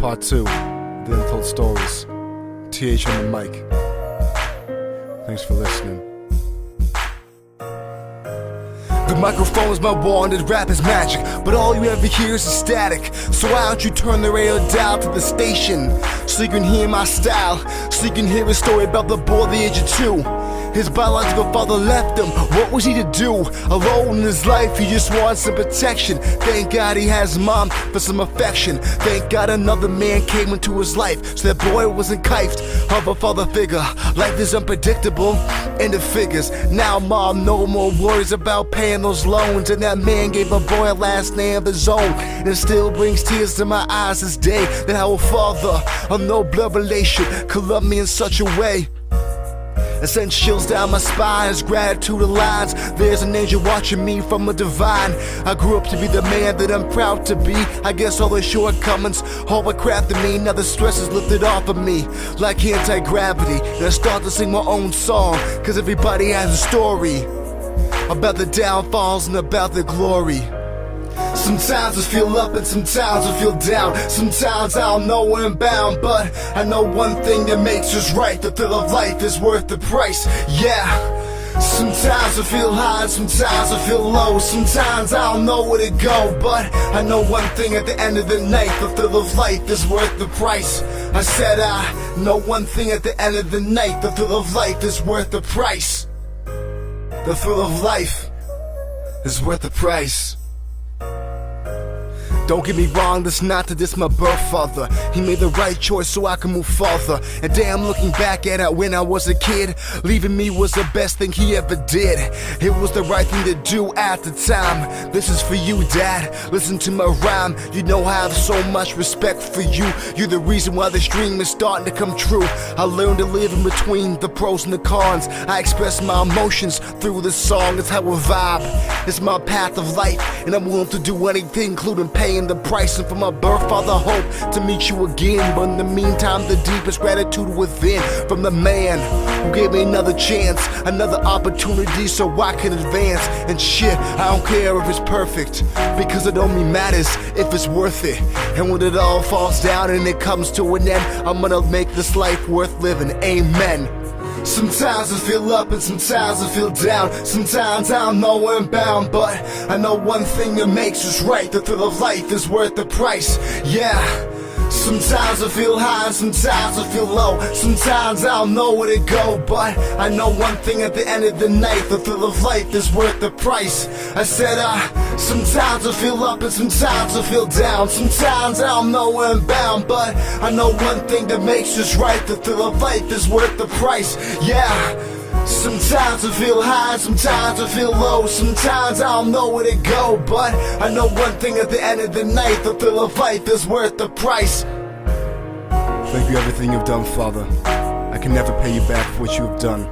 Part 2, The Untold Stories. TH on the mic. Thanks for listening. The microphone is my wand and rap is magic, but all you ever hear is static. So why don't you turn the radio dial to the station, so you can hear my style, so you can hear a story about the boy at the age of 2. His biological father left him. What was he to do? Alone in his life, he just wants some protection. Thank God he has mom for some affection. Thank God another man came into his life, so that boy wasn't kifed of a father figure. Life is unpredictable, and it figures. Now mom no more worries about paying those loans, and that man gave a boy a last name of his own. And it still brings tears to my eyes this day, that our father, of no blood relation, could love me in such a way. It sends chills down my spine as gratitude aligns. There's an angel watching me from a divine. I grew up to be the man that I'm proud to be. I guess all the shortcomings, all what crafted me, now the stress is lifted off of me like anti-gravity. And I start to sing my own song, cause everybody has a story about the downfalls and about the glory. Sometimes I feel up and sometimes I feel down. Sometimes I don't know where I'm bound, but I know one thing that makes us right. The thrill of life is worth the price, yeah. Sometimes I feel high and sometimes I feel low. Sometimes I don't know where to go, but I know one thing at the end of the night. The thrill of life is worth the price. I said I know one thing at the end of the night. The thrill of life is worth the price. The thrill of life is worth the price. Don't get me wrong, that's not to diss my birth father. He made the right choice so I can move farther. And damn, looking back at it when I was a kid, leaving me was the best thing he ever did. It was the right thing to do at the time. This is for you, Dad. Listen to my rhyme. You know I have so much respect for you. You're the reason why this dream is starting to come true. I learned to live in between the pros and the cons. I express my emotions through this song. It's how I vibe. It's my path of life, and I'm willing to do anything, including paying the price. And for my birth father, hope to meet you again. But in the meantime, the deepest gratitude within, from the man who gave me another chance, another opportunity so I can advance. And shit, I don't care if it's perfect, because it only matters if it's worth it. And when it all falls down and it comes to an end, I'm gonna make this life worth living, amen. Sometimes I feel up and sometimes I feel down. Sometimes I don't know where I'm bound, but I know one thing that makes us right. The thrill of life is worth the price, yeah. Sometimes I feel high and sometimes I feel low. Sometimes I don't know where to go, but I know one thing at the end of the night. The thrill of life is worth the price. I said sometimes I feel up and sometimes I feel down. Sometimes I don't know where I'm bound, but I know one thing that makes us right. The thrill of life is worth the price, yeah. Sometimes I feel high, sometimes I feel low. Sometimes I don't know where to go, but I know one thing at the end of the night. The thrill of life is worth the price. Thank you for everything you've done, Father. I can never pay you back for what you've done,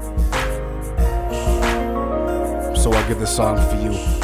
so I give this song for you.